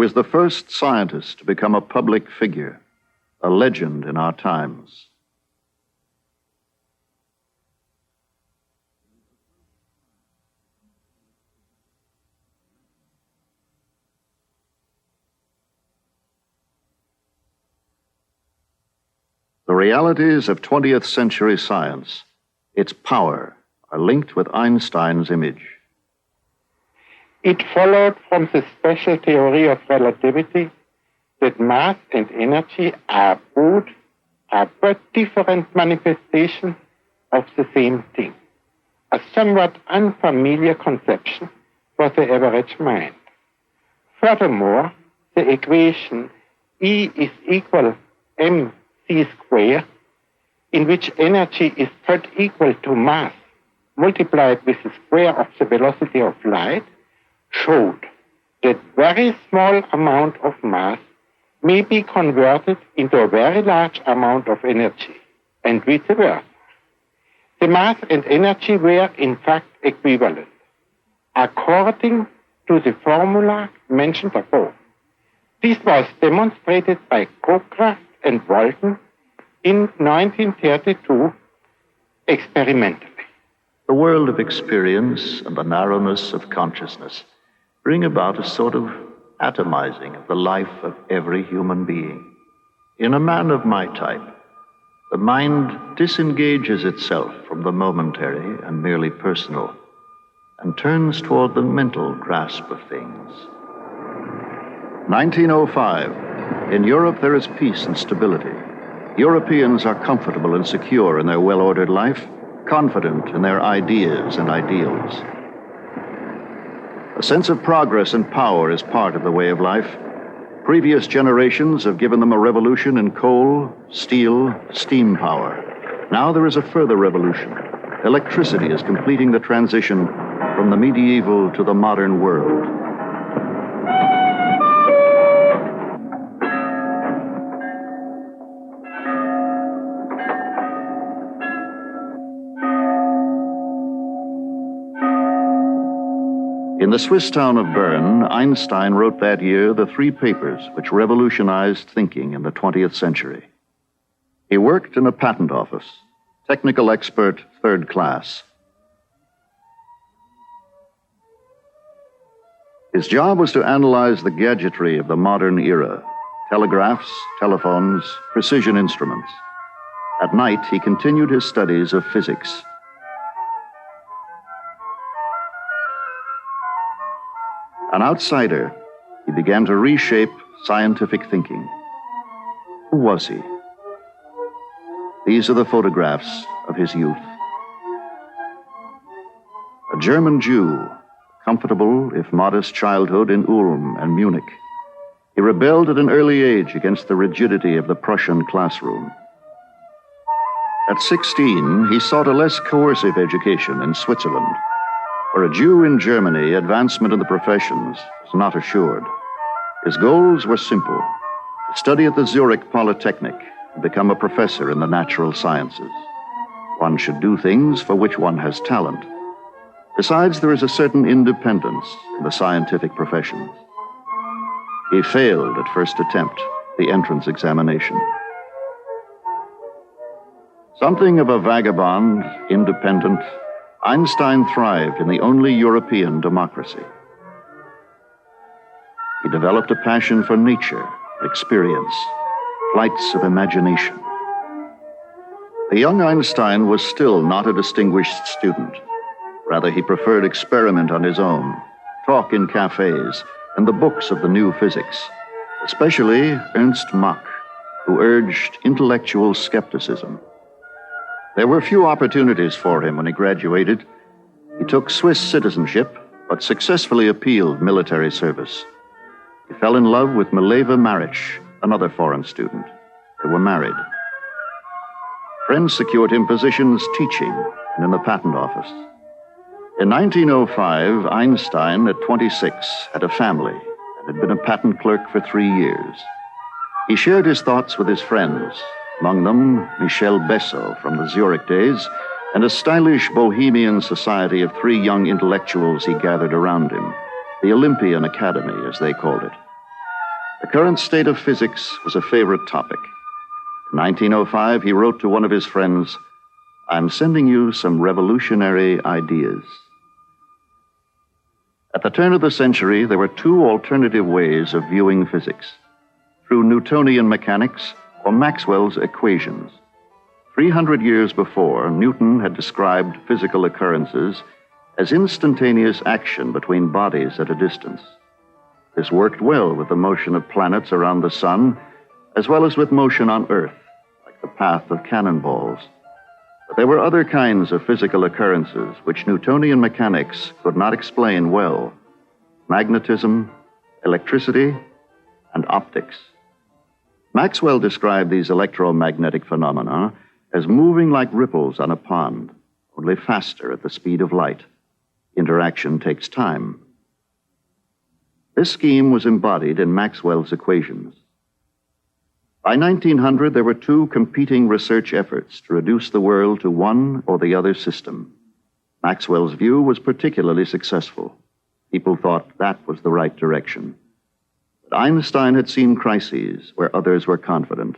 was the first scientist to become a public figure, a legend in our times. The realities of 20th century science, its power, are linked with Einstein's image. It followed from the special theory of relativity that mass and energy are but different manifestations of the same thing, a somewhat unfamiliar conception for the average mind. Furthermore, the equation E is equal mc squared, in which energy is thought equal to mass multiplied with the square of the velocity of light, showed that very small amount of mass may be converted into a very large amount of energy, and vice versa. The mass and energy were in fact equivalent, according to the formula mentioned above. This was demonstrated by Cockcroft and Walton in 1932 experimentally. The world of experience and the narrowness of consciousness bring about a sort of atomizing of the life of every human being. In a man of my type, the mind disengages itself from the momentary and merely personal and turns toward the mental grasp of things. 1905. In Europe, there is peace and stability. Europeans are comfortable and secure in their well-ordered life, confident in their ideas and ideals. A sense of progress and power is part of the way of life. Previous generations have given them a revolution in coal, steel, steam power. Now there is a further revolution. Electricity is completing the transition from the medieval to the modern world. In the Swiss town of Bern, Einstein wrote that year the 3 papers which revolutionized thinking in the 20th century. He worked in a patent office, technical expert, 3rd class. His job was to analyze the gadgetry of the modern era, telegraphs, telephones, precision instruments. At night, he continued his studies of physics. An outsider, he began to reshape scientific thinking. Who was he? These are the photographs of his youth. A German Jew, comfortable if modest childhood in Ulm and Munich. He rebelled at an early age against the rigidity of the Prussian classroom. At 16, he sought a less coercive education in Switzerland. For a Jew in Germany, advancement in the professions was not assured. His goals were simple: to study at the Zurich Polytechnic and become a professor in the natural sciences. One should do things for which one has talent. Besides, there is a certain independence in the scientific professions. He failed at first attempt, the entrance examination. Something of a vagabond, independent, Einstein thrived in the only European democracy. He developed a passion for nature, experience, flights of imagination. The young Einstein was still not a distinguished student. Rather, he preferred experiment on his own, talk in cafes, and the books of the new physics, especially Ernst Mach, who urged intellectual skepticism. There were few opportunities for him when he graduated. He took Swiss citizenship, but successfully appealed military service. He fell in love with Mileva Maric, another foreign student. They were married. Friends secured him positions teaching and in the patent office. In 1905, Einstein, at 26, had a family and had been a patent clerk for 3 years. He shared his thoughts with his friends, among them Michel Besso from the Zurich days, and a stylish bohemian society of 3 young intellectuals he gathered around him, the Olympian Academy, as they called it. The current state of physics was a favorite topic. In 1905, he wrote to one of his friends, "I'm sending you some revolutionary ideas." At the turn of the century, there were two alternative ways of viewing physics: through Newtonian mechanics or Maxwell's equations. 300 years before, Newton had described physical occurrences as instantaneous action between bodies at a distance. This worked well with the motion of planets around the sun, as well as with motion on Earth, like the path of cannonballs. But there were other kinds of physical occurrences which Newtonian mechanics could not explain well: magnetism, electricity, and optics. Maxwell described these electromagnetic phenomena as moving like ripples on a pond, only faster at the speed of light. Interaction takes time. This scheme was embodied in Maxwell's equations. By 1900, there were two competing research efforts to reduce the world to one or the other system. Maxwell's view was particularly successful. People thought that was the right direction. But Einstein had seen crises where others were confident.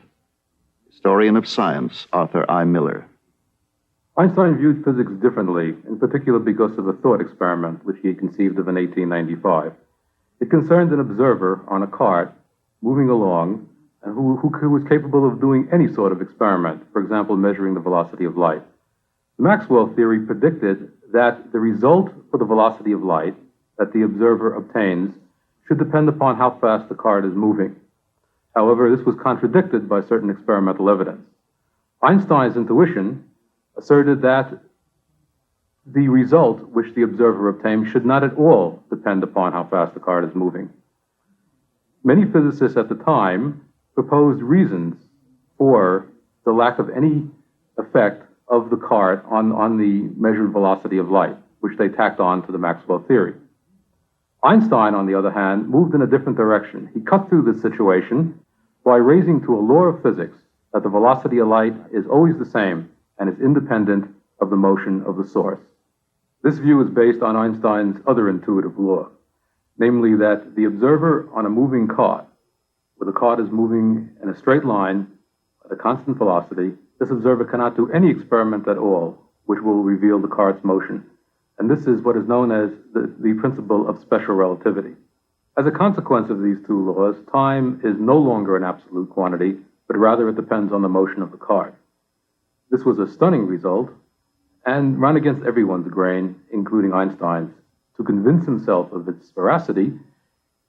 Historian of science Arthur I. Miller. Einstein viewed physics differently, in particular because of a thought experiment which he conceived of in 1895. It concerned an observer on a cart moving along and who was capable of doing any sort of experiment, for example, measuring the velocity of light. The Maxwell theory predicted that the result for the velocity of light that the observer obtains should depend upon how fast the cart is moving. However, this was contradicted by certain experimental evidence. Einstein's intuition asserted that the result which the observer obtained should not at all depend upon how fast the cart is moving. Many physicists at the time proposed reasons for the lack of any effect of the cart on the measured velocity of light, which they tacked on to the Maxwell theory. Einstein, on the other hand, moved in a different direction. He cut through this situation by raising to a law of physics that the velocity of light is always the same and is independent of the motion of the source. This view is based on Einstein's other intuitive law, namely that the observer on a moving cart, where the cart is moving in a straight line at a constant velocity, this observer cannot do any experiment at all which will reveal the cart's motion. And this is what is known as the principle of special relativity. As a consequence of these two laws, time is no longer an absolute quantity, but rather it depends on the motion of the cart. This was a stunning result and ran against everyone's grain, including Einstein's. To convince himself of its veracity,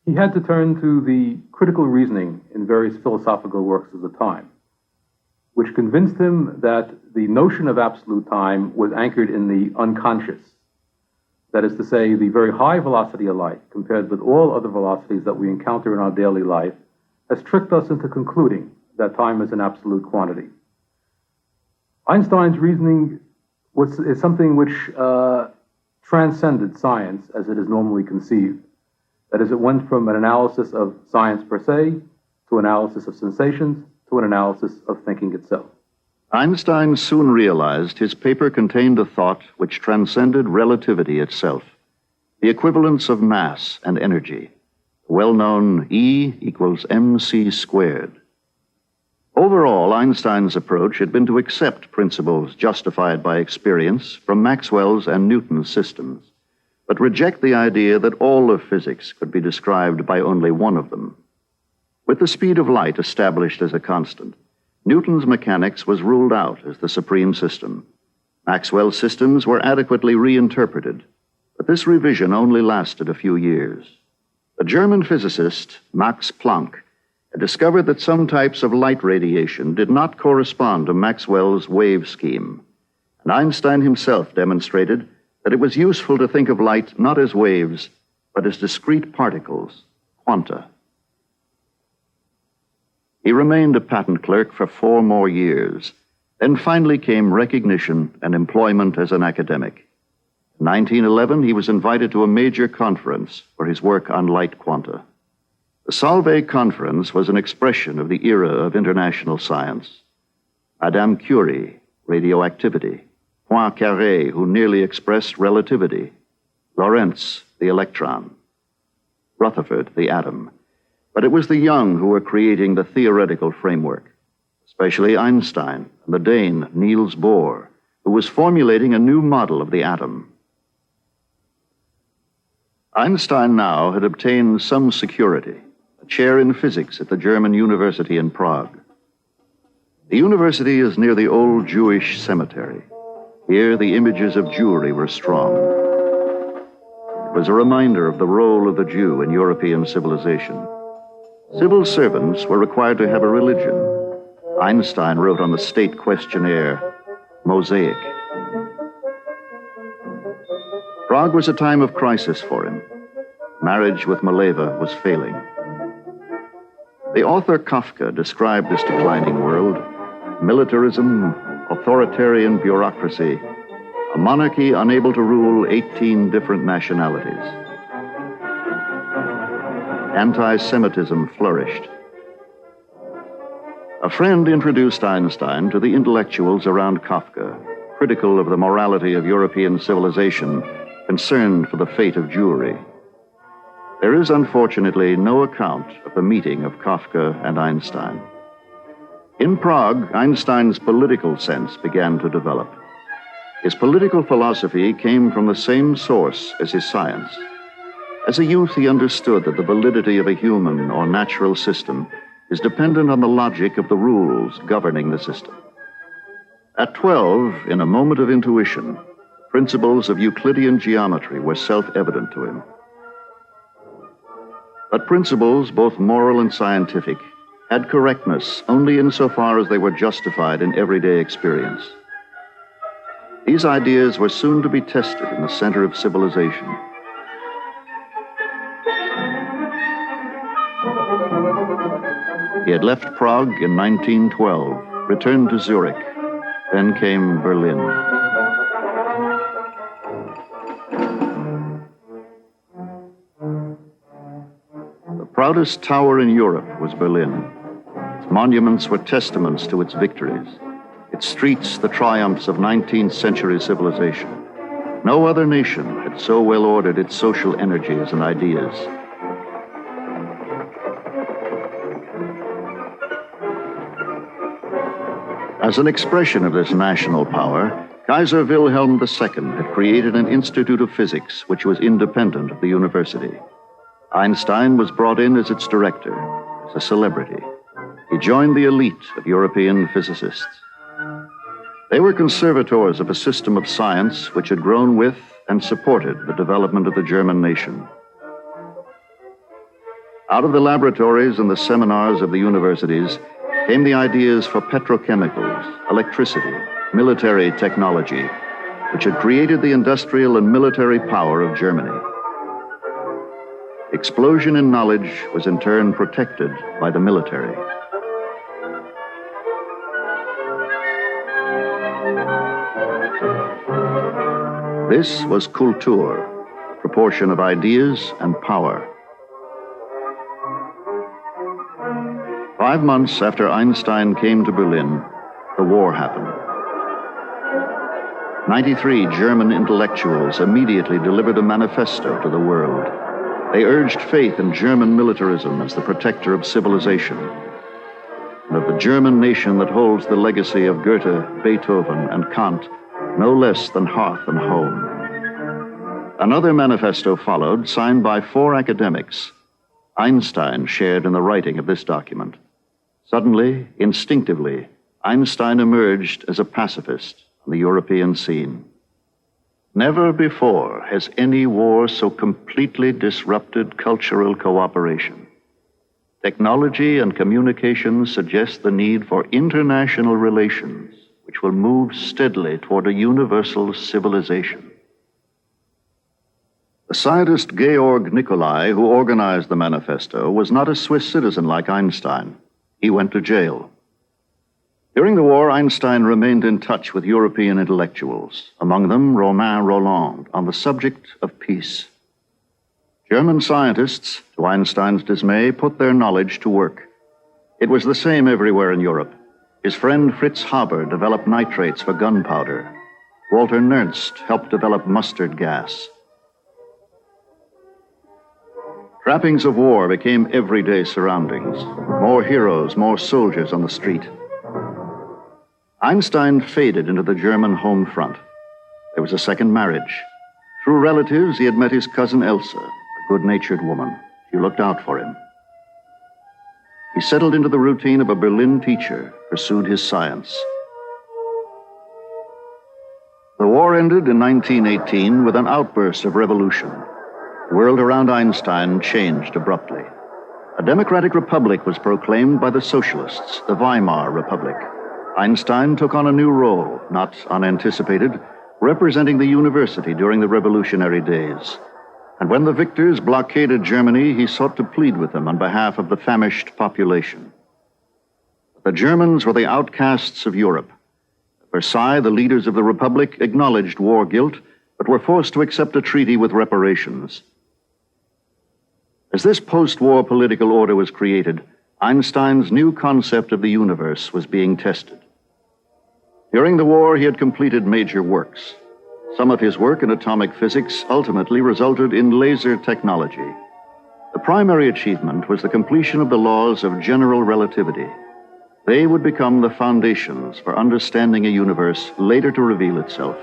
he had to turn to the critical reasoning in various philosophical works of the time, which convinced him that the notion of absolute time was anchored in the unconscious. That is to say, the very high velocity of light, compared with all other velocities that we encounter in our daily life, has tricked us into concluding that time is an absolute quantity. Einstein's reasoning is something which transcended science as it is normally conceived. That is, it went from an analysis of science per se to analysis of sensations to an analysis of thinking itself. Einstein soon realized his paper contained a thought which transcended relativity itself, the equivalence of mass and energy, the well-known E equals mc squared. Overall, Einstein's approach had been to accept principles justified by experience from Maxwell's and Newton's systems, but reject the idea that all of physics could be described by only one of them. With the speed of light established as a constant, Newton's mechanics was ruled out as the supreme system. Maxwell's systems were adequately reinterpreted, but this revision only lasted a few years. The German physicist Max Planck had discovered that some types of light radiation did not correspond to Maxwell's wave scheme, and Einstein himself demonstrated that it was useful to think of light not as waves, but as discrete particles, quanta. He remained a patent clerk for 4 more years. Then finally came recognition and employment as an academic. In 1911, he was invited to a major conference for his work on light quanta. The Solvay Conference was an expression of the era of international science. Madame Curie, radioactivity. Poincaré, who nearly expressed relativity. Lorentz, the electron. Rutherford, the atom. But it was the young who were creating the theoretical framework, especially Einstein and the Dane Niels Bohr, who was formulating a new model of the atom. Einstein now had obtained some security, a chair in physics at the German university in Prague. The university is near the old Jewish cemetery. Here, the images of Jewry were strong. It was a reminder of the role of the Jew in European civilization. Civil servants were required to have a religion. Einstein wrote on the state questionnaire, Mosaic. Prague was a time of crisis for him. Marriage with Mileva was failing. The author Kafka described this declining world: militarism, authoritarian bureaucracy, a monarchy unable to rule 18 different nationalities. Anti-Semitism flourished. A friend introduced Einstein to the intellectuals around Kafka, critical of the morality of European civilization, concerned for the fate of Jewry. There is unfortunately no account of the meeting of Kafka and Einstein. In Prague, Einstein's political sense began to develop. His political philosophy came from the same source as his science. As a youth, he understood that the validity of a human or natural system is dependent on the logic of the rules governing the system. At 12, in a moment of intuition, principles of Euclidean geometry were self-evident to him. But principles, both moral and scientific, had correctness only insofar as they were justified in everyday experience. These ideas were soon to be tested in the center of civilization. He had left Prague in 1912, returned to Zurich. Then came Berlin. The proudest tower in Europe was Berlin. Its monuments were testaments to its victories. Its streets, the triumphs of 19th century civilization. No other nation had so well ordered its social energies and ideas. As an expression of this national power, Kaiser Wilhelm II had created an institute of physics which was independent of the university. Einstein was brought in as its director, as a celebrity. He joined the elite of European physicists. They were conservators of a system of science which had grown with and supported the development of the German nation. Out of the laboratories and the seminars of the universities came the ideas for petrochemicals, electricity, military technology, which had created the industrial and military power of Germany. Explosion in knowledge was in turn protected by the military. This was Kultur, the proportion of ideas and power. 5 months after Einstein came to Berlin, the war happened. 93 German intellectuals immediately delivered a manifesto to the world. They urged faith in German militarism as the protector of civilization, and of the German nation that holds the legacy of Goethe, Beethoven, and Kant no less than hearth and home. Another manifesto followed, signed by 4 academics. Einstein shared in the writing of this document. Suddenly, instinctively, Einstein emerged as a pacifist on the European scene. Never before has any war so completely disrupted cultural cooperation. Technology and communication suggest the need for international relations, which will move steadily toward a universal civilization. The scientist Georg Nicolai, who organized the manifesto, was not a Swiss citizen like Einstein. He went to jail. During the war, Einstein remained in touch with European intellectuals, among them Romain Rolland, on the subject of peace. German scientists, to Einstein's dismay, put their knowledge to work. It was the same everywhere in Europe. His friend Fritz Haber developed nitrates for gunpowder. Walter Nernst helped develop mustard gas. Trappings of war became everyday surroundings. More heroes, more soldiers on the street. Einstein faded into the German home front. There was a second marriage. Through relatives, he had met his cousin Elsa, a good-natured woman. She looked out for him. He settled into the routine of a Berlin teacher, pursued his science. The war ended in 1918 with an outburst of revolution. The world around Einstein changed abruptly. A democratic republic was proclaimed by the socialists, the Weimar Republic. Einstein took on a new role, not unanticipated, representing the university during the revolutionary days. And when the victors blockaded Germany, he sought to plead with them on behalf of the famished population. The Germans were the outcasts of Europe. At Versailles, the leaders of the Republic acknowledged war guilt, but were forced to accept a treaty with reparations. As this post-war political order was created, Einstein's new concept of the universe was being tested. During the war, he had completed major works. Some of his work in atomic physics ultimately resulted in laser technology. The primary achievement was the completion of the laws of general relativity. They would become the foundations for understanding a universe later to reveal itself.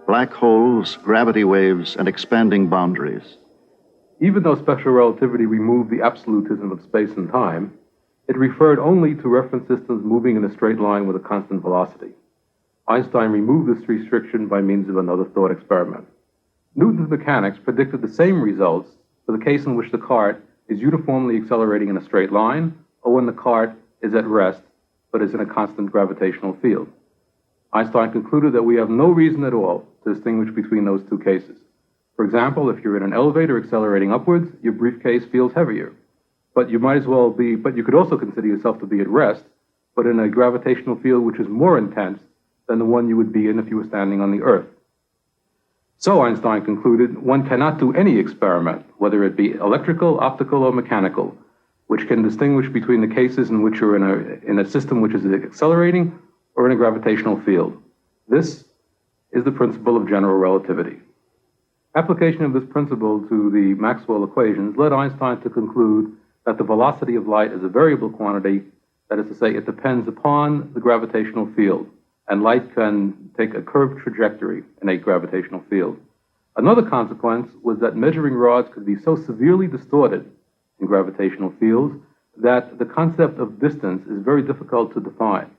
Black holes, gravity waves, and expanding boundaries. Even though special relativity removed the absolutism of space and time, it referred only to reference systems moving in a straight line with a constant velocity. Einstein removed this restriction by means of another thought experiment. Newton's mechanics predicted the same results for the case in which the cart is uniformly accelerating in a straight line, or when the cart is at rest but is in a constant gravitational field. Einstein concluded that we have no reason at all to distinguish between those two cases. For example, if you're in an elevator accelerating upwards, your briefcase feels heavier. But you could also consider yourself to be at rest, but in a gravitational field which is more intense than the one you would be in if you were standing on the Earth. So Einstein concluded, one cannot do any experiment, whether it be electrical, optical, or mechanical, which can distinguish between the cases in which you're in a system which is accelerating or in a gravitational field. This is the principle of general relativity. Application of this principle to the Maxwell equations led Einstein to conclude that the velocity of light is a variable quantity, that is to say, it depends upon the gravitational field, and light can take a curved trajectory in a gravitational field. Another consequence was that measuring rods could be so severely distorted in gravitational fields that the concept of distance is very difficult to define.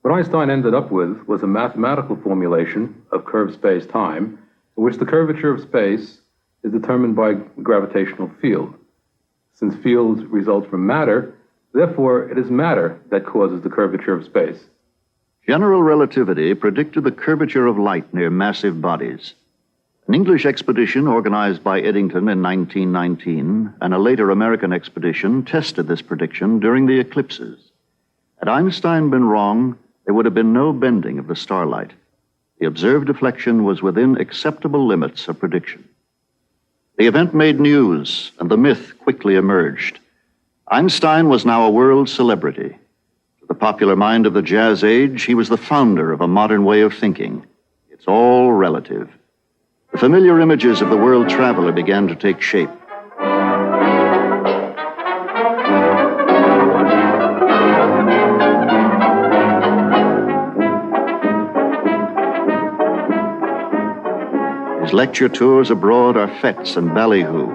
What Einstein ended up with was a mathematical formulation of curved space-time, in which the curvature of space is determined by gravitational field. Since fields result from matter, therefore it is matter that causes the curvature of space. General relativity predicted the curvature of light near massive bodies. An English expedition organized by Eddington in 1919 and a later American expedition tested this prediction during the eclipses. Had Einstein been wrong, there would have been no bending of the starlight. The observed deflection was within acceptable limits of prediction. The event made news, and the myth quickly emerged. Einstein was now a world celebrity. To the popular mind of the jazz age, he was the founder of a modern way of thinking. It's all relative. The familiar images of the world traveler began to take shape. His lecture tours abroad are fetes and ballyhoo,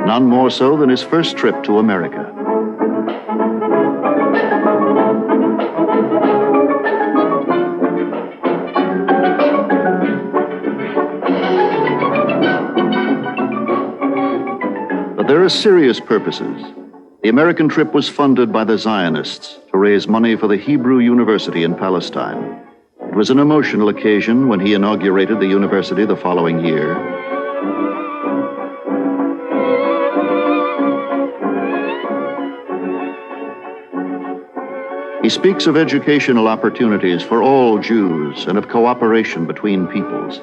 none more so than his first trip to America. But there are serious purposes. The American trip was funded by the Zionists to raise money for the Hebrew University in Palestine. It was an emotional occasion when he inaugurated the university the following year. He speaks of educational opportunities for all Jews and of cooperation between peoples.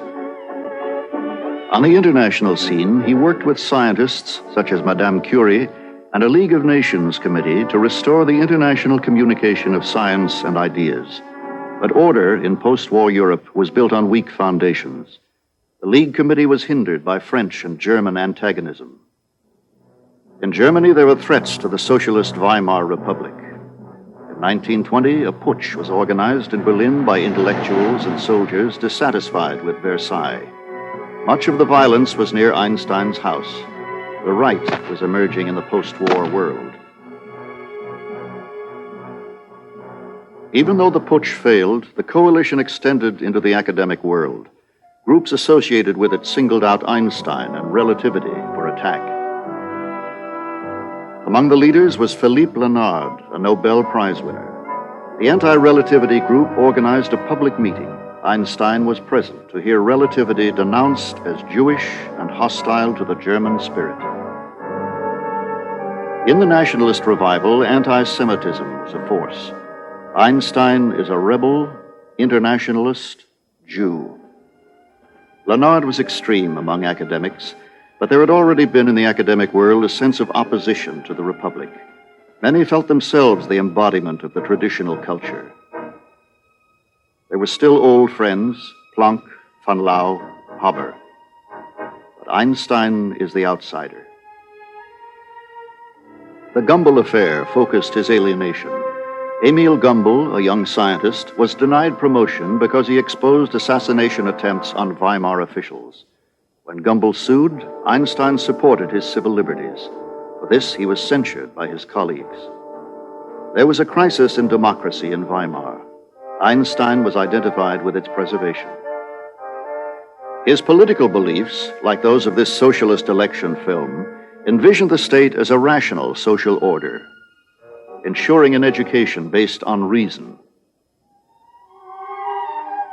On the international scene, he worked with scientists such as Madame Curie and a League of Nations committee to restore the international communication of science and ideas. But order in post-war Europe was built on weak foundations. The League Committee was hindered by French and German antagonism. In Germany, there were threats to the socialist Weimar Republic. In 1920, a putsch was organized in Berlin by intellectuals and soldiers dissatisfied with Versailles. Much of the violence was near Einstein's house. The right was emerging in the post-war world. Even though the putsch failed, the coalition extended into the academic world. Groups associated with it singled out Einstein and relativity for attack. Among the leaders was Philippe Lenard, a Nobel Prize winner. The anti-relativity group organized a public meeting. Einstein was present to hear relativity denounced as Jewish and hostile to the German spirit. In the nationalist revival, anti-Semitism was a force. Einstein is a rebel, internationalist, Jew. Lenard was extreme among academics, but there had already been in the academic world a sense of opposition to the Republic. Many felt themselves the embodiment of the traditional culture. There were still old friends, Planck, von Lau, Haber. But Einstein is the outsider. The Gumbel affair focused his alienation. Emil Gumbel, a young scientist, was denied promotion because he exposed assassination attempts on Weimar officials. When Gumbel sued, Einstein supported his civil liberties. For this, he was censured by his colleagues. There was a crisis in democracy in Weimar. Einstein was identified with its preservation. His political beliefs, like those of this socialist election film, envisioned the state as a rational social order, ensuring an education based on reason,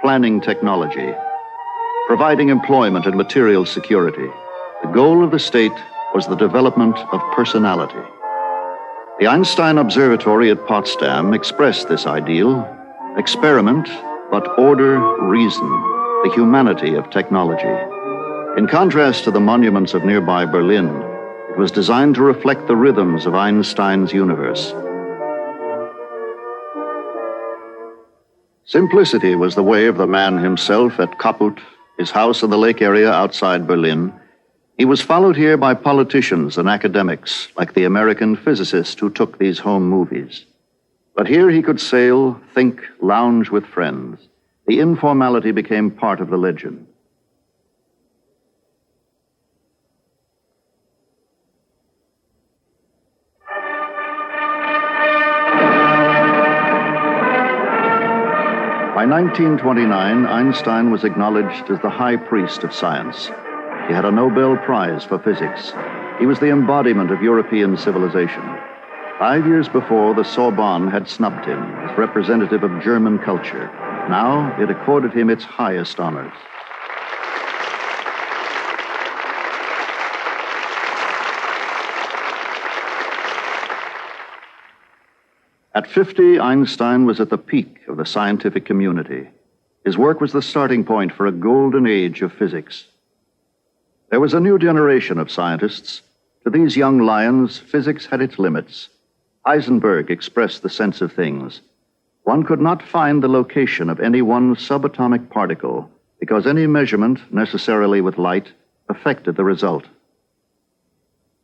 planning technology, providing employment and material security. The goal of the state was the development of personality. The Einstein Observatory at Potsdam expressed this ideal: experiment, but order, reason, the humanity of technology. In contrast to the monuments of nearby Berlin, it was designed to reflect the rhythms of Einstein's universe. Simplicity was the way of the man himself at Kaput, his house in the lake area outside Berlin. He was followed here by politicians and academics, like the American physicist who took these home movies. But here he could sail, think, lounge with friends. The informality became part of the legend. By 1929, Einstein was acknowledged as the high priest of science. He had a Nobel Prize for physics. He was the embodiment of European civilization. 5 years before, the Sorbonne had snubbed him as representative of German culture. Now it accorded him its highest honors. At 50, Einstein was at the peak of the scientific community. His work was the starting point for a golden age of physics. There was a new generation of scientists. To these young lions, physics had its limits. Heisenberg expressed the sense of things. One could not find the location of any one subatomic particle because any measurement, necessarily with light, affected the result.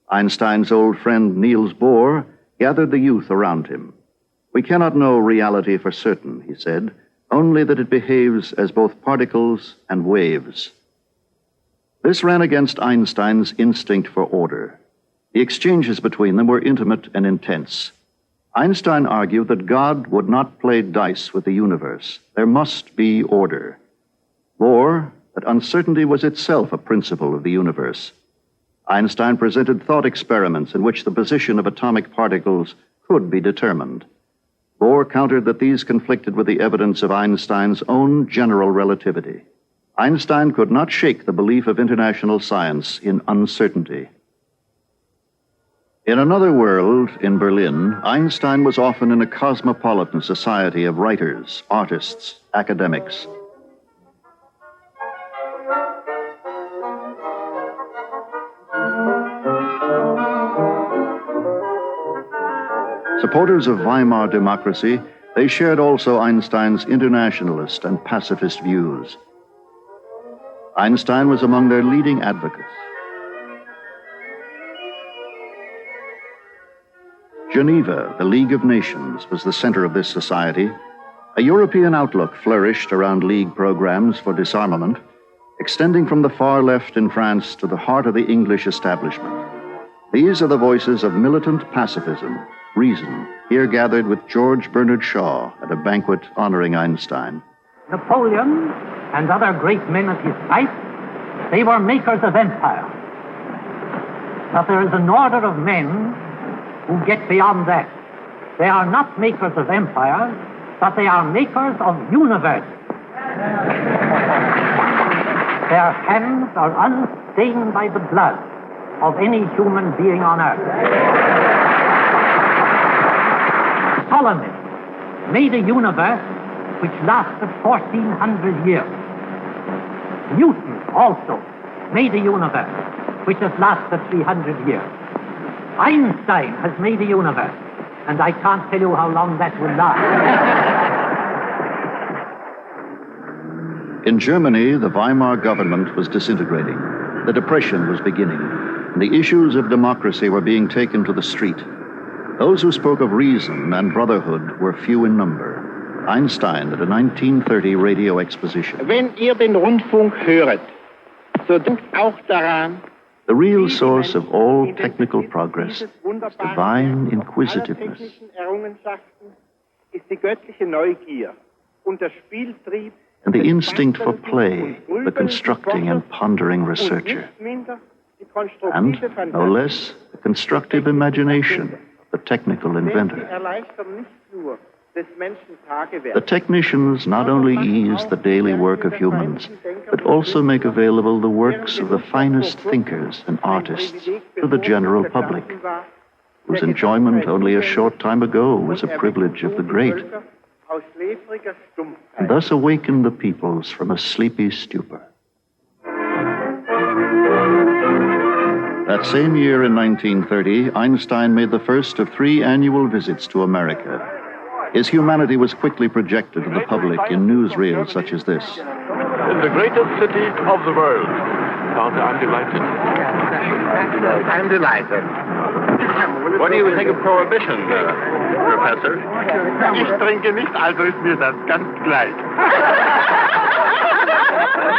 Einstein's old friend Niels Bohr gathered the youth around him. We cannot know reality for certain, he said, only that it behaves as both particles and waves. This ran against Einstein's instinct for order. The exchanges between them were intimate and intense. Einstein argued that God would not play dice with the universe. There must be order. Bohr, that uncertainty was itself a principle of the universe. Einstein presented thought experiments in which the position of atomic particles could be determined. Bohr countered that these conflicted with the evidence of Einstein's own general relativity. Einstein could not shake the belief of international science in uncertainty. In another world, in Berlin, Einstein was often in a cosmopolitan society of writers, artists, academics. Supporters of Weimar democracy, they shared also Einstein's internationalist and pacifist views. Einstein was among their leading advocates. Geneva, the League of Nations, was the center of this society. A European outlook flourished around League programs for disarmament, extending from the far left in France to the heart of the English establishment. These are the voices of militant pacifism, reason, here gathered with George Bernard Shaw at a banquet honoring Einstein. Napoleon and other great men of his type, they were makers of empire. But there is an order of men who get beyond that. They are not makers of empire, but they are makers of universe. Their hands are unstained by the blood of any human being on earth. Ptolemy made a universe which lasted 1,400 years. Newton also made a universe which has lasted 300 years. Einstein has made a universe, and I can't tell you how long that will last. In Germany, the Weimar government was disintegrating. The Depression was beginning, and the issues of democracy were being taken to the street. Those who spoke of reason and brotherhood were few in number. Einstein at a 1930 radio exposition. Wenn ihr den Rundfunk höret, so denkt auch daran, the real source of all technical progress is divine inquisitiveness. And the instinct for play, the constructing and pondering researcher. And, no less, the constructive imagination of the technical inventor. The technicians not only ease the daily work of humans, but also make available the works of the finest thinkers and artists to the general public, whose enjoyment only a short time ago was a privilege of the great, and thus awaken the peoples from a sleepy stupor. That same year in 1930, Einstein made the first of 3 annual visits to America. His humanity was quickly projected to the public in newsreels such as this. In the greatest city of the world. I'm delighted. I'm delighted. What do you think of prohibition, Professor? Ich trinke nicht, also ist mir das ganz gleich.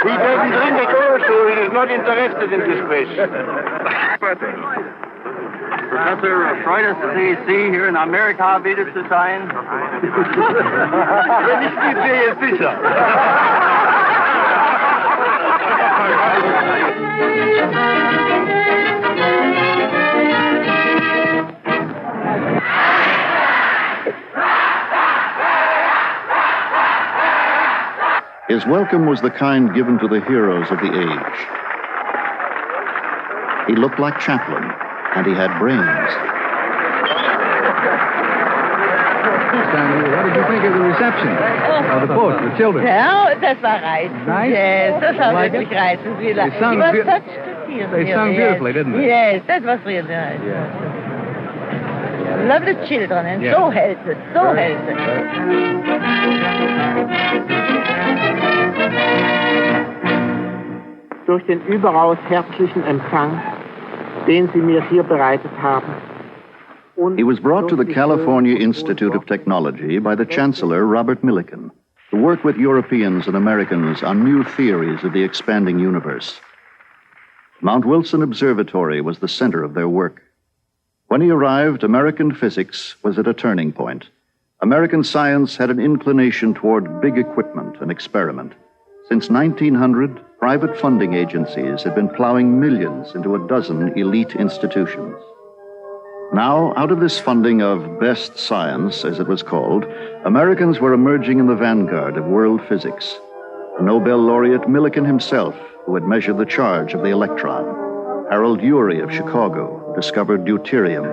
He doesn't drink at all, so he is not interested in this question. Professor, freut es Sie hier in Amerika wieder zu sein? Wenn ich Sie sehe, sicher. His welcome was the kind given to the heroes of the age. He looked like Chaplin, and he had brains. Stanley, what did you think of the reception? Of the folks, the children? Ja, das war reizend. Nice? Yes, das war Like wirklich it? reizend. They sung, was such to tears. they sung beautifully, didn't they? Yes, that was really nice. Yeah. Lovely children, and Yeah. so healthy, so healthy. Durch den überaus herzlichen Empfang, den Sie mir hier bereitet haben. He was brought to the California Institute of Technology by the Chancellor, Robert Millikan, to work with Europeans and Americans on new theories of the expanding universe. Mount Wilson Observatory was the center of their work. When he arrived, American physics was at a turning point. American science had an inclination toward big equipment and experiment. Since 1900, private funding agencies had been plowing millions into a dozen elite institutions. Now, out of this funding of best science, as it was called, Americans were emerging in the vanguard of world physics. The Nobel laureate Millikan himself, who had measured the charge of the electron. Harold Urey of Chicago, who discovered deuterium.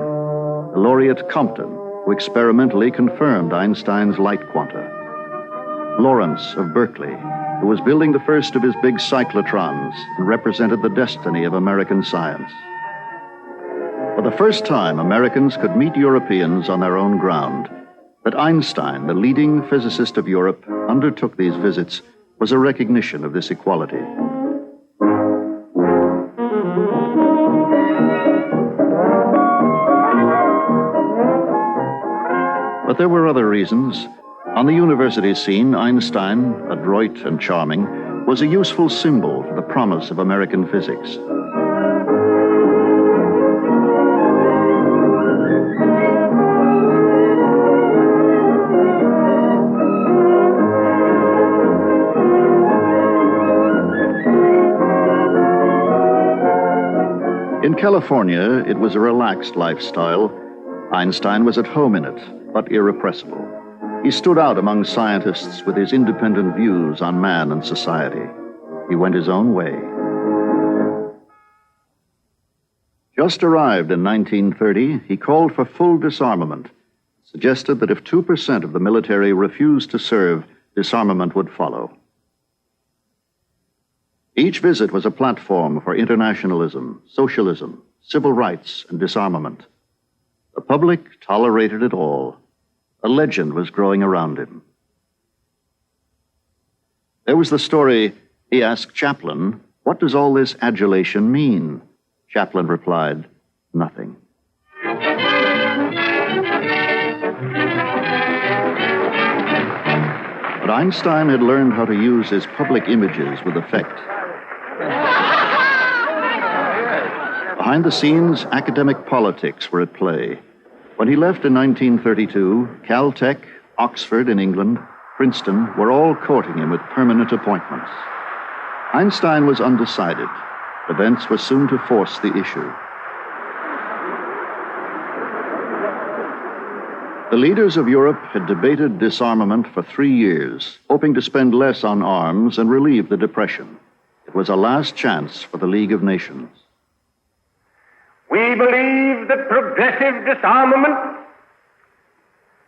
The laureate Compton, who experimentally confirmed Einstein's light quanta. Lawrence of Berkeley, who was building the first of his big cyclotrons and represented the destiny of American science. For the first time, Americans could meet Europeans on their own ground. That Einstein, the leading physicist of Europe, undertook these visits was a recognition of this equality. there were other reasons. On the university scene, Einstein, adroit and charming, was a useful symbol for the promise of American physics. In California, it was a relaxed lifestyle. Einstein was at home in it, but irrepressible. He stood out among scientists with his independent views on man and society. He went his own way. Just arrived in 1930, he called for full disarmament, suggested that if 2% of the military refused to serve, disarmament would follow. Each visit was a platform for internationalism, socialism, civil rights, and disarmament. The public tolerated it all. A legend was growing around him. There was the story, he asked Chaplin, "What does all this adulation mean?" Chaplin replied, "Nothing." But Einstein had learned how to use his public images with effect. Behind the scenes, academic politics were at play. When he left in 1932, Caltech, Oxford in England, Princeton were all courting him with permanent appointments. Einstein was undecided. Events were soon to force the issue. The leaders of Europe had debated disarmament for 3 years, hoping to spend less on arms and relieve the depression. It was a last chance for the League of Nations. We believe that progressive disarmament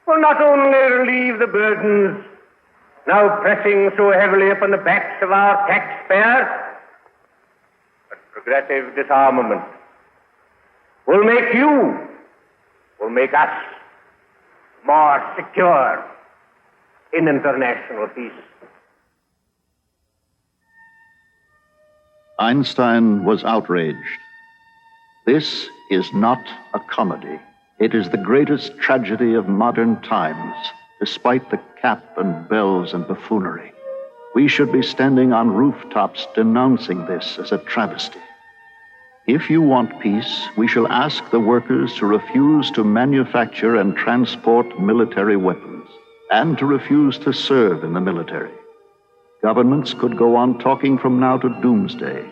will not only relieve the burdens now pressing so heavily upon the backs of our taxpayers, but progressive disarmament will make us more secure in international peace. Einstein was outraged. This is not a comedy. It is the greatest tragedy of modern times, despite the cap and bells and buffoonery. We should be standing on rooftops denouncing this as a travesty. If you want peace, we shall ask the workers to refuse to manufacture and transport military weapons, and to refuse to serve in the military. Governments could go on talking from now to doomsday.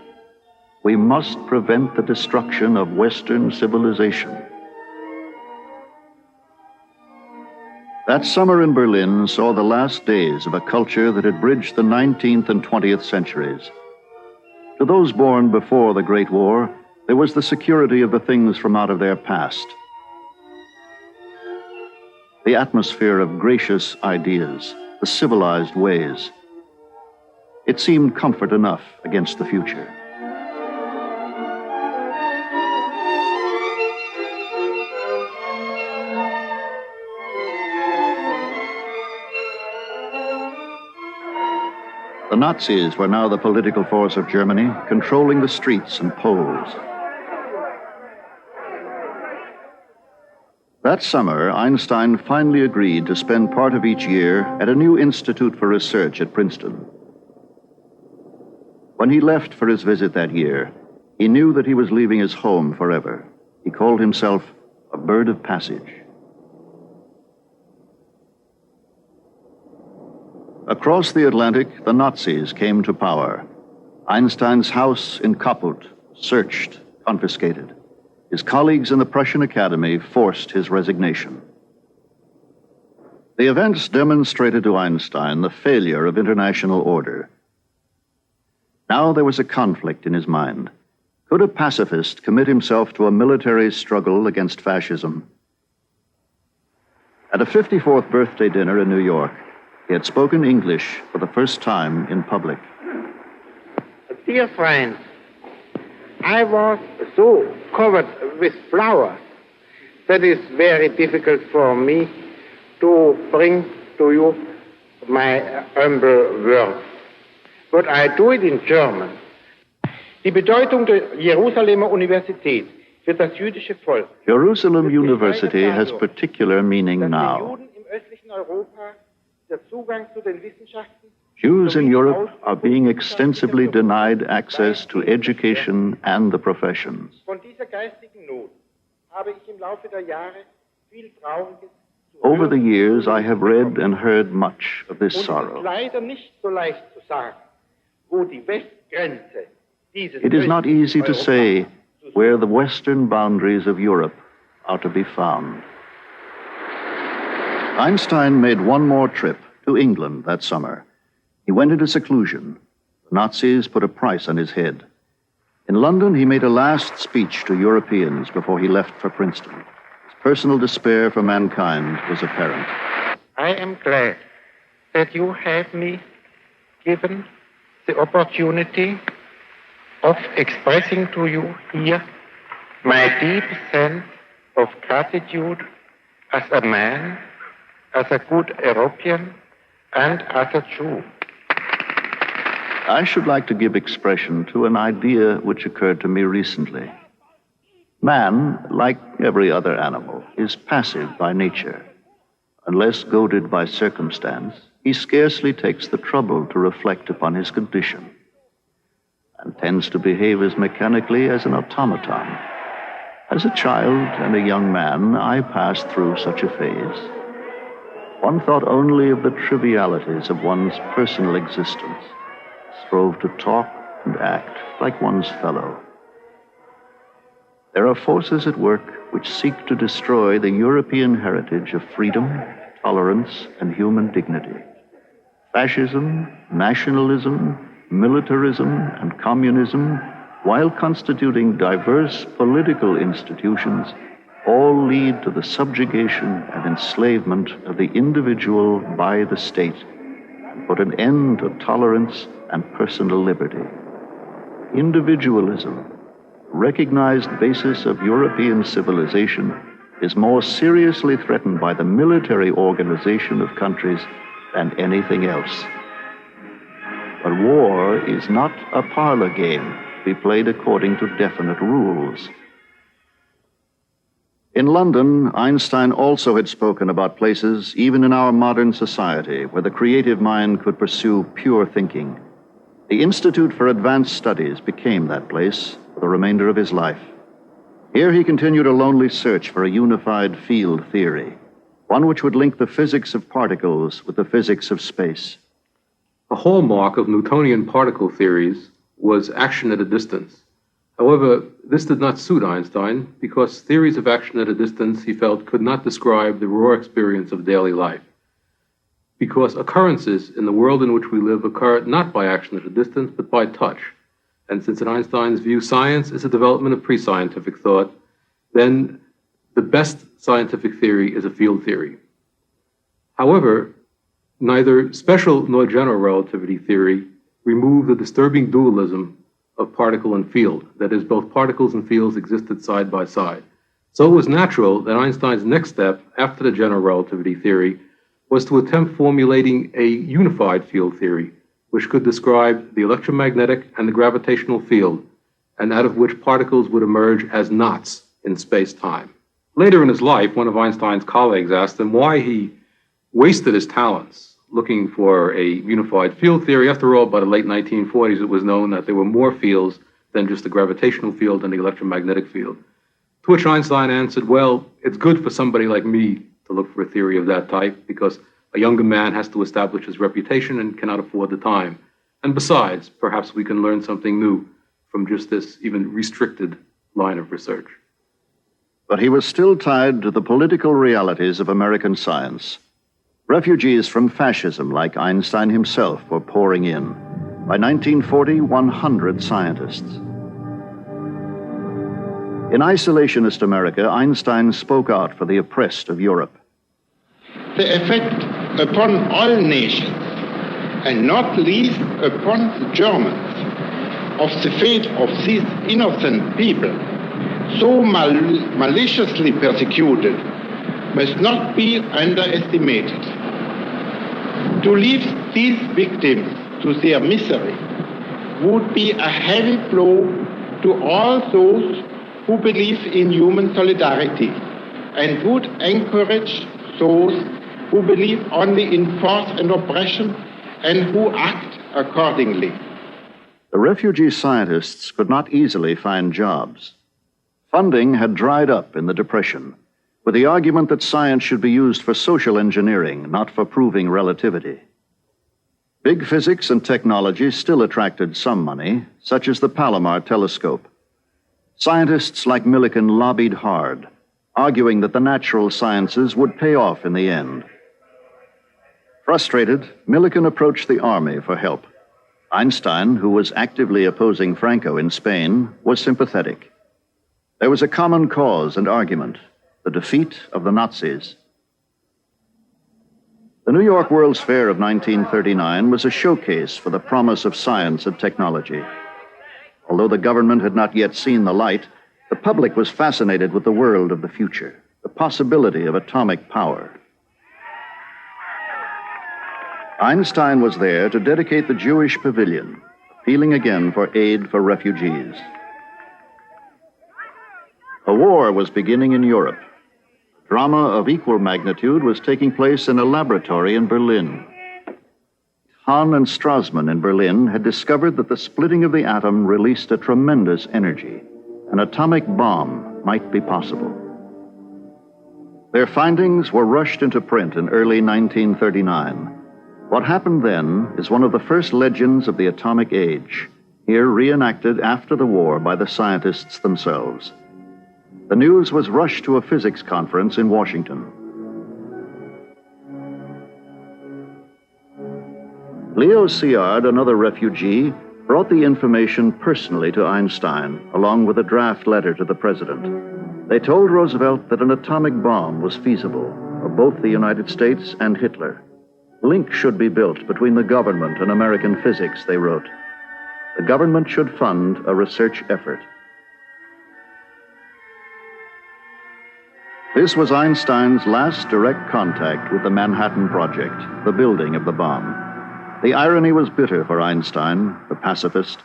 We must prevent the destruction of Western civilization. That summer in Berlin saw the last days of a culture that had bridged the 19th and 20th centuries. To those born before the Great War, there was the security of the things from out of their past. The atmosphere of gracious ideas, the civilized ways. It seemed comfort enough against the future. The Nazis were now the political force of Germany, controlling the streets and polls. That summer, Einstein finally agreed to spend part of each year at a new institute for research at Princeton. When he left for his visit that year, he knew that he was leaving his home forever. He called himself a bird of passage. Across the Atlantic, the Nazis came to power. Einstein's house in Kaput, searched, confiscated. His colleagues in the Prussian Academy forced his resignation. The events demonstrated to Einstein the failure of international order. Now there was a conflict in his mind. Could a pacifist commit himself to a military struggle against fascism? At a 54th birthday dinner in New York, he had spoken English for the first time in public. Dear friends, I was so covered with flowers that it's very difficult for me to bring to you my humble words. But I do it in German. Die Bedeutung der Jerusalemer Universität für das jüdische Volk. Jerusalem University has particular meaning now. Jews in Europe are being extensively denied access to education and the professions. Over the years, I have read and heard much of this sorrow. It is not easy to say where the western boundaries of Europe are to be found. Einstein made one more trip to England that summer. He went into seclusion. The Nazis put a price on his head. In London, he made a last speech to Europeans before he left for Princeton. His personal despair for mankind was apparent. I am glad that you have me given the opportunity of expressing to you here my deep sense of gratitude as a man, as a good European, and as a Jew. I should like to give expression to an idea which occurred to me recently. Man, like every other animal, is passive by nature. Unless goaded by circumstance, he scarcely takes the trouble to reflect upon his condition and tends to behave as mechanically as an automaton. As a child and a young man, I passed through such a phase. One thought only of the trivialities of one's personal existence, strove to talk and act like one's fellow. There are forces at work which seek to destroy the European heritage of freedom, tolerance, and human dignity. Fascism, nationalism, militarism, and communism, while constituting diverse political institutions, all lead to the subjugation and enslavement of the individual by the state and put an end to tolerance and personal liberty. Individualism, recognized basis of European civilization, is more seriously threatened by the military organization of countries than anything else. But war is not a parlor game to be played according to definite rules. In London, Einstein also had spoken about places, even in our modern society, where the creative mind could pursue pure thinking. The Institute for Advanced Studies became that place for the remainder of his life. Here he continued a lonely search for a unified field theory, one which would link the physics of particles with the physics of space. A hallmark of Newtonian particle theories was action at a distance. However, this did not suit Einstein because theories of action at a distance, he felt, could not describe the raw experience of daily life. Because occurrences in the world in which we live occur not by action at a distance, but by touch. And since in Einstein's view, science is a development of pre-scientific thought, then the best scientific theory is a field theory. However, neither special nor general relativity theory remove the disturbing dualism of particle and field. That is, both particles and fields existed side by side. So it was natural that Einstein's next step after the general relativity theory was to attempt formulating a unified field theory, which could describe the electromagnetic and the gravitational field, and out of which particles would emerge as knots in space-time. Later in his life, one of Einstein's colleagues asked him why he wasted his talents looking for a unified field theory. After all, by the late 1940s, it was known that there were more fields than just the gravitational field and the electromagnetic field. To which Einstein answered, well, it's good for somebody like me to look for a theory of that type because a younger man has to establish his reputation and cannot afford the time. And besides, perhaps we can learn something new from just this even restricted line of research. But he was still tied to the political realities of American science. Refugees from fascism, like Einstein himself, were pouring in. By 1940, 100 scientists. In isolationist America, Einstein spoke out for the oppressed of Europe. The effect upon all nations, and not least upon the Germans, of the fate of these innocent people, so maliciously persecuted, must not be underestimated. To leave these victims to their misery would be a heavy blow to all those who believe in human solidarity and would encourage those who believe only in force and oppression and who act accordingly. The refugee scientists could not easily find jobs. Funding had dried up in the Depression, with the argument that science should be used for social engineering, not for proving relativity. Big physics and technology still attracted some money, such as the Palomar telescope. Scientists like Millikan lobbied hard, arguing that the natural sciences would pay off in the end. Frustrated, Millikan approached the army for help. Einstein, who was actively opposing Franco in Spain, was sympathetic. There was a common cause and argument: the defeat of the Nazis. The New York World's Fair of 1939 was a showcase for the promise of science and technology. Although the government had not yet seen the light, the public was fascinated with the world of the future, the possibility of atomic power. Einstein was there to dedicate the Jewish pavilion, appealing again for aid for refugees. A war was beginning in Europe. Drama of equal magnitude was taking place in a laboratory in Berlin. Hahn and Strassmann in Berlin had discovered that the splitting of the atom released a tremendous energy. An atomic bomb might be possible. Their findings were rushed into print in early 1939. What happened then is one of the first legends of the atomic age, here reenacted after the war by the scientists themselves. The news was rushed to a physics conference in Washington. Leo Szilard, another refugee, brought the information personally to Einstein, along with a draft letter to the president. They told Roosevelt that an atomic bomb was feasible for both the United States and Hitler. Links should be built between the government and American physics, they wrote. The government should fund a research effort. This was Einstein's last direct contact with the Manhattan Project, the building of the bomb. The irony was bitter for Einstein, the pacifist.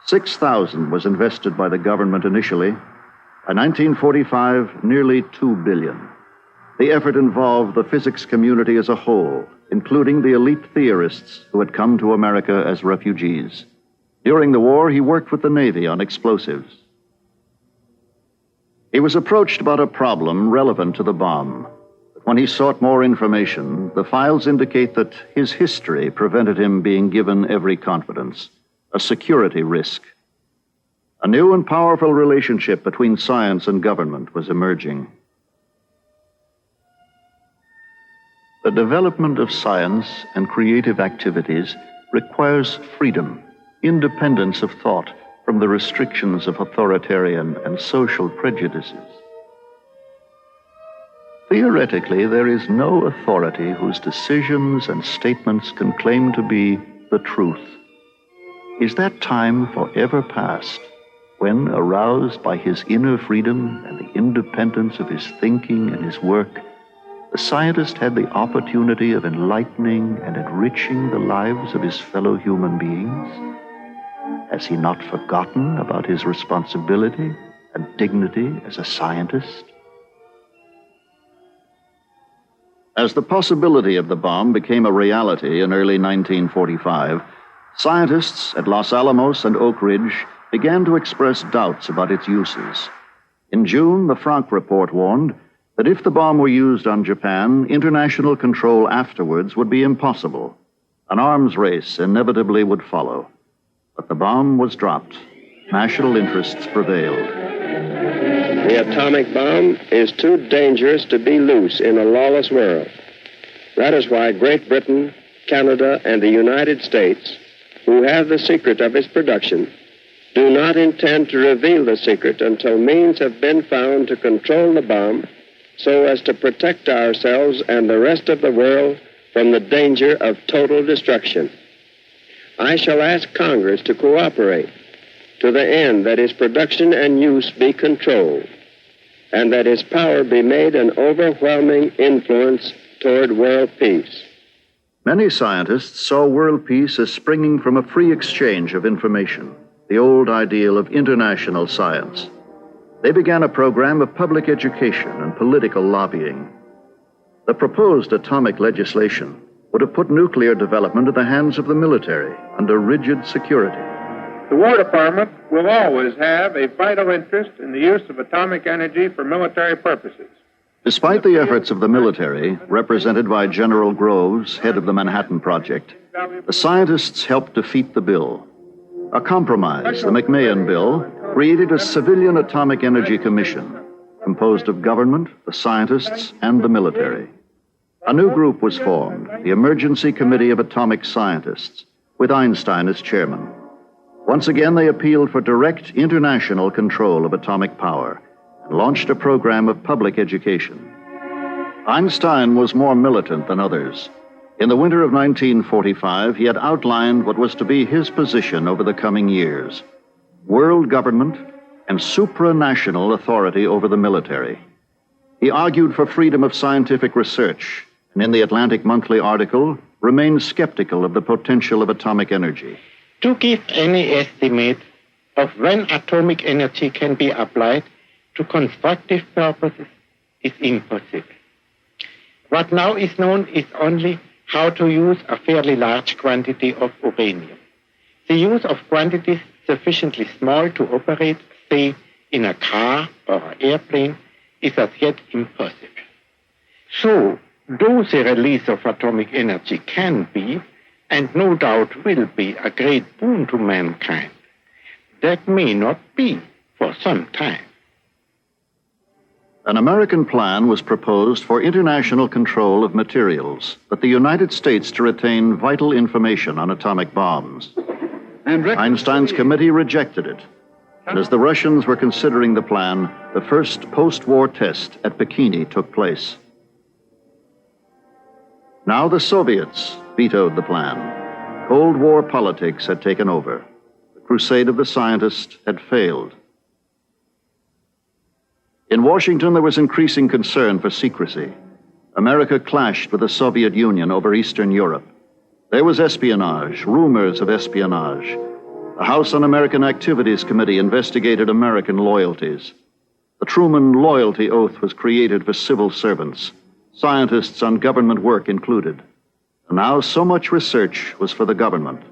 6,000 was invested by the government initially. By 1945, nearly $2 billion. The effort involved the physics community as a whole, including the elite theorists who had come to America as refugees. During the war, he worked with the Navy on explosives. He was approached about a problem relevant to the bomb. But when he sought more information, the files indicate that his history prevented him being given every confidence, a security risk. A new and powerful relationship between science and government was emerging. The development of science and creative activities requires freedom, independence of thought from the restrictions of authoritarian and social prejudices. Theoretically, there is no authority whose decisions and statements can claim to be the truth. Is that time forever past, when, aroused by his inner freedom and the independence of his thinking and his work, the scientist had the opportunity of enlightening and enriching the lives of his fellow human beings? Has he not forgotten about his responsibility and dignity as a scientist? As the possibility of the bomb became a reality in early 1945, scientists at Los Alamos and Oak Ridge began to express doubts about its uses. In June, the Frank Report warned that if the bomb were used on Japan, international control afterwards would be impossible. An arms race inevitably would follow. But the bomb was dropped. National interests prevailed. The atomic bomb is too dangerous to be loose in a lawless world. That is why Great Britain, Canada, and the United States, who have the secret of its production, do not intend to reveal the secret until means have been found to control the bomb so as to protect ourselves and the rest of the world from the danger of total destruction. I shall ask Congress to cooperate to the end that its production and use be controlled and that its power be made an overwhelming influence toward world peace. Many scientists saw world peace as springing from a free exchange of information, the old ideal of international science. They began a program of public education and political lobbying. The proposed atomic legislation would have put nuclear development in the hands of the military under rigid security. The War Department will always have a vital interest in the use of atomic energy for military purposes. Despite the efforts of the military, represented by General Groves, head of the Manhattan Project, the scientists helped defeat the bill. A compromise, the McMahon Bill, created a civilian atomic energy commission composed of government, the scientists, and the military. A new group was formed, the Emergency Committee of Atomic Scientists, with Einstein as chairman. Once again, they appealed for direct international control of atomic power and launched a program of public education. Einstein was more militant than others. In the winter of 1945, he had outlined what was to be his position over the coming years: world government and supranational authority over the military. He argued for freedom of scientific research, and in the Atlantic Monthly article, remained skeptical of the potential of atomic energy. To give any estimate of when atomic energy can be applied to constructive purposes is impossible. What now is known is only how to use a fairly large quantity of uranium. The use of quantities sufficiently small to operate, say, in a car or an airplane, is as yet impossible. So, though the release of atomic energy can be, and no doubt will be, a great boon to mankind, that may not be for some time. An American plan was proposed for international control of materials, but the United States to retain vital information on atomic bombs. Einstein's committee rejected it. And as the Russians were considering the plan, the first post-war test at Bikini took place. Now the Soviets vetoed the plan. Cold War politics had taken over. The crusade of the scientists had failed. In Washington, there was increasing concern for secrecy. America clashed with the Soviet Union over Eastern Europe. There was espionage, rumors of espionage. The House Un-American Activities Committee investigated American loyalties. The Truman Loyalty Oath was created for civil servants, scientists on government work included. And now so much research was for the government.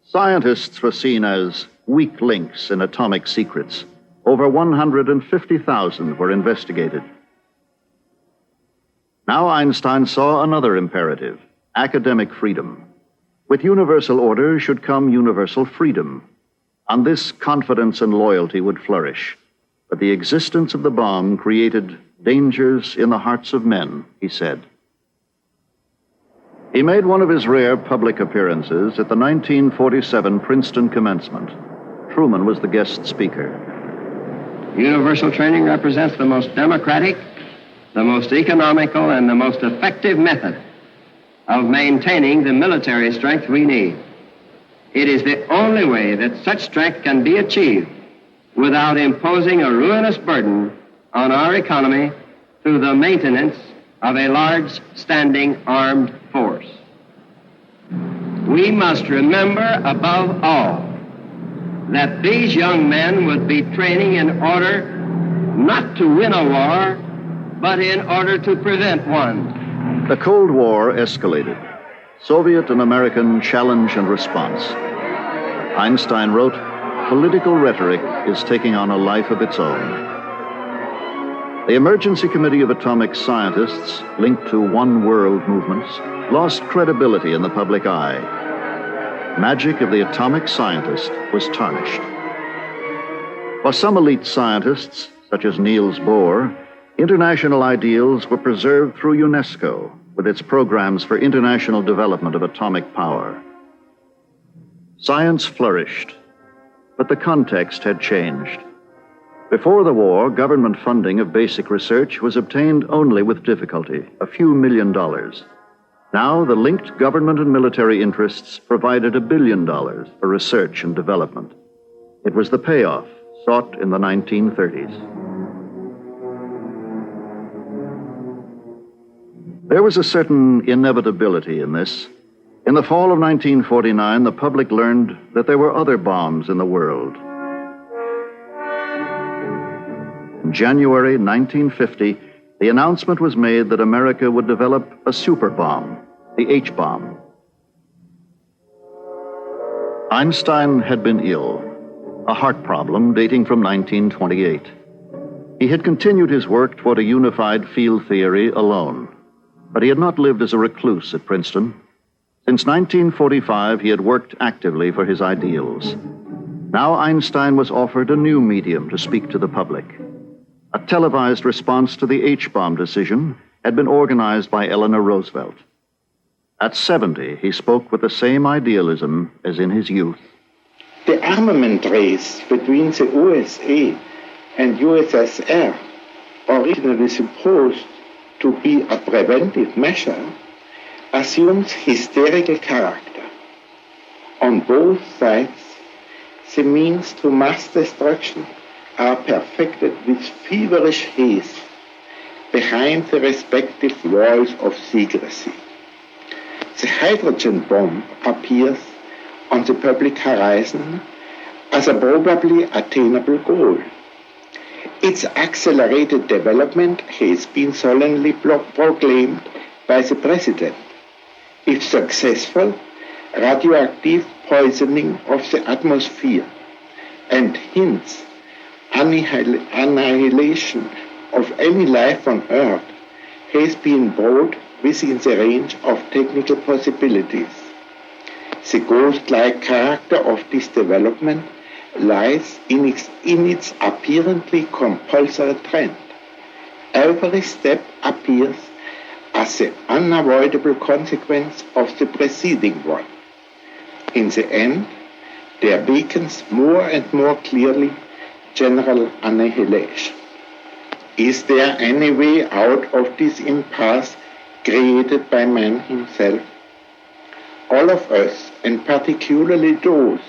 Scientists were seen as weak links in atomic secrets. Over 150,000 were investigated. Now Einstein saw another imperative: academic freedom. With universal order should come universal freedom. On this, confidence and loyalty would flourish. But the existence of the bomb created dangers in the hearts of men, he said. He made one of his rare public appearances at the 1947 Princeton commencement. Truman was the guest speaker. Universal training represents the most democratic, the most economical, and the most effective method of maintaining the military strength we need. It is the only way that such strength can be achieved without imposing a ruinous burden on our economy through the maintenance of a large standing armed force. We must remember above all that these young men would be training in order not to win a war, but in order to prevent one. The Cold War escalated. Soviet and American challenge and response. Einstein wrote, "Political rhetoric is taking on a life of its own." The Emergency Committee of Atomic Scientists, linked to One World movements, lost credibility in the public eye. Magic of the atomic scientist was tarnished. For some elite scientists, such as Niels Bohr, international ideals were preserved through UNESCO with its programs for international development of atomic power. Science flourished, but the context had changed. Before the war, government funding of basic research was obtained only with difficulty, a few $1 million. Now, the linked government and military interests provided $1 billion for research and development. It was the payoff sought in the 1930s. There was a certain inevitability in this. In the fall of 1949, the public learned that there were other bombs in the world. In January 1950, the announcement was made that America would develop a super bomb, the H-bomb. Einstein had been ill, a heart problem dating from 1928. He had continued his work toward a unified field theory alone, but he had not lived as a recluse at Princeton. Since 1945, he had worked actively for his ideals. Now Einstein was offered a new medium to speak to the public. A televised response to the H-bomb decision had been organized by Eleanor Roosevelt. At 70, he spoke with the same idealism as in his youth. The armament race between the USA and USSR, originally supposed to be a preventive measure, assumes hysterical character. On both sides, the means to mass destruction are perfected with feverish haste behind the respective walls of secrecy. The hydrogen bomb appears on the public horizon as a probably attainable goal. Its accelerated development has been solemnly proclaimed by the President. If successful, radioactive poisoning of the atmosphere and hence annihilation of any life on Earth has been brought within the range of technical possibilities. The ghost-like character of this development lies in its apparently compulsory trend. Every step appears as the unavoidable consequence of the preceding one. In the end, there beacons more and more clearly general annihilation. Is there any way out of this impasse created by man himself? All of us, and particularly those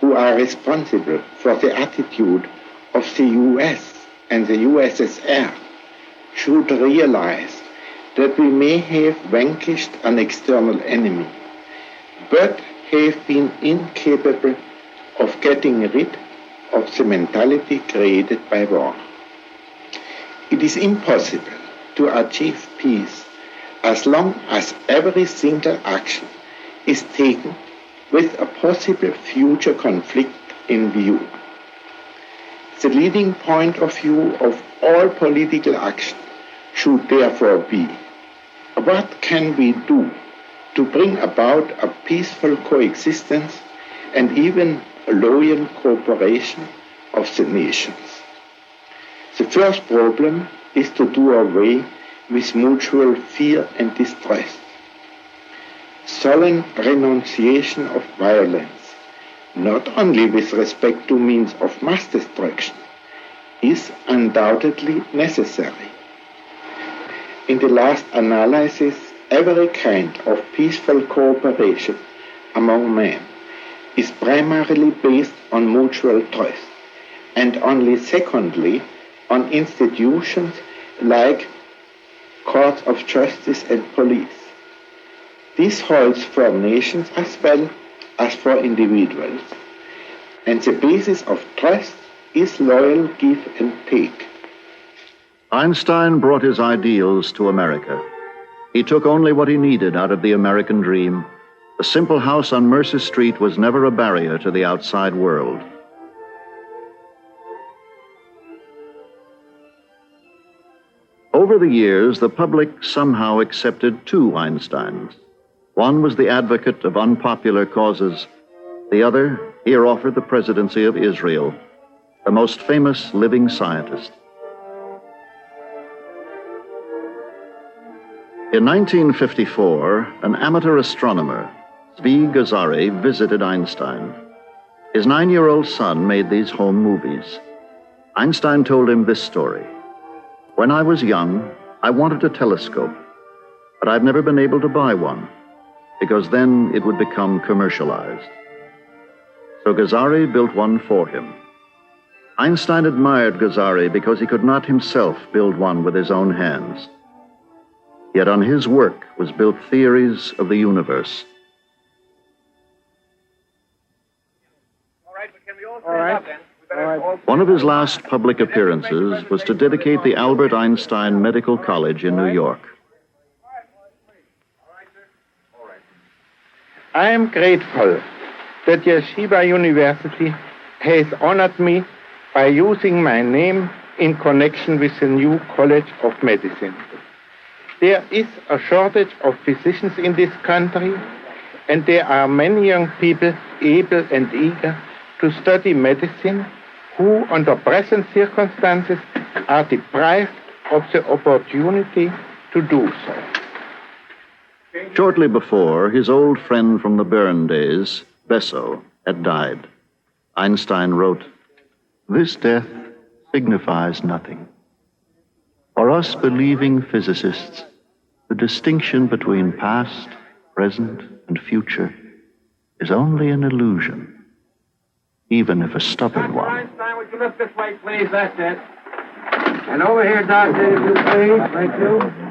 who are responsible for the attitude of the US and the USSR, should realize that we may have vanquished an external enemy, but have been incapable of getting rid of the mentality created by war. It is impossible to achieve peace as long as every single action is taken with a possible future conflict in view. The leading point of view of all political action should therefore be, what can we do to bring about a peaceful coexistence and even a loyal cooperation of the nations? The first problem is to do away with mutual fear and distrust. Solemn renunciation of violence, not only with respect to means of mass destruction, is undoubtedly necessary. In the last analysis, every kind of peaceful cooperation among men is primarily based on mutual trust, and only secondly on institutions like courts of justice and police. This holds for nations as well as for individuals, and the basis of trust is loyal give and take. Einstein brought his ideals to America. He took only what he needed out of the American dream. The simple house on Mercer Street was never a barrier to the outside world. Over the years, the public somehow accepted two Einsteins. One was the advocate of unpopular causes. The other, here offered the presidency of Israel, the most famous living scientist. In 1954, an amateur astronomer, Zvi Gazari, visited Einstein. His 9-year-old son made these home movies. Einstein told him this story. When I was young, I wanted a telescope, but I've never been able to buy one, because then it would become commercialized. So Gazari built one for him. Einstein admired Gazari because he could not himself build one with his own hands. Yet on his work was built theories of the universe. All right, but can we all stand up then? We better One of his last public appearances was to dedicate the Albert Einstein Medical College in New York. I am grateful that Yeshiva University has honored me by using my name in connection with the new College of Medicine. There is a shortage of physicians in this country, and there are many young people able and eager to study medicine who, under present circumstances, are deprived of the opportunity to do so. Shortly before, his old friend from the Bern days, Besso, had died. Einstein wrote, "This death signifies nothing. For us believing physicists, the distinction between past, present, and future is only an illusion, even if a stubborn one." Einstein, would you look this way, please? That's it. And over here, Doctor, please. Thank you.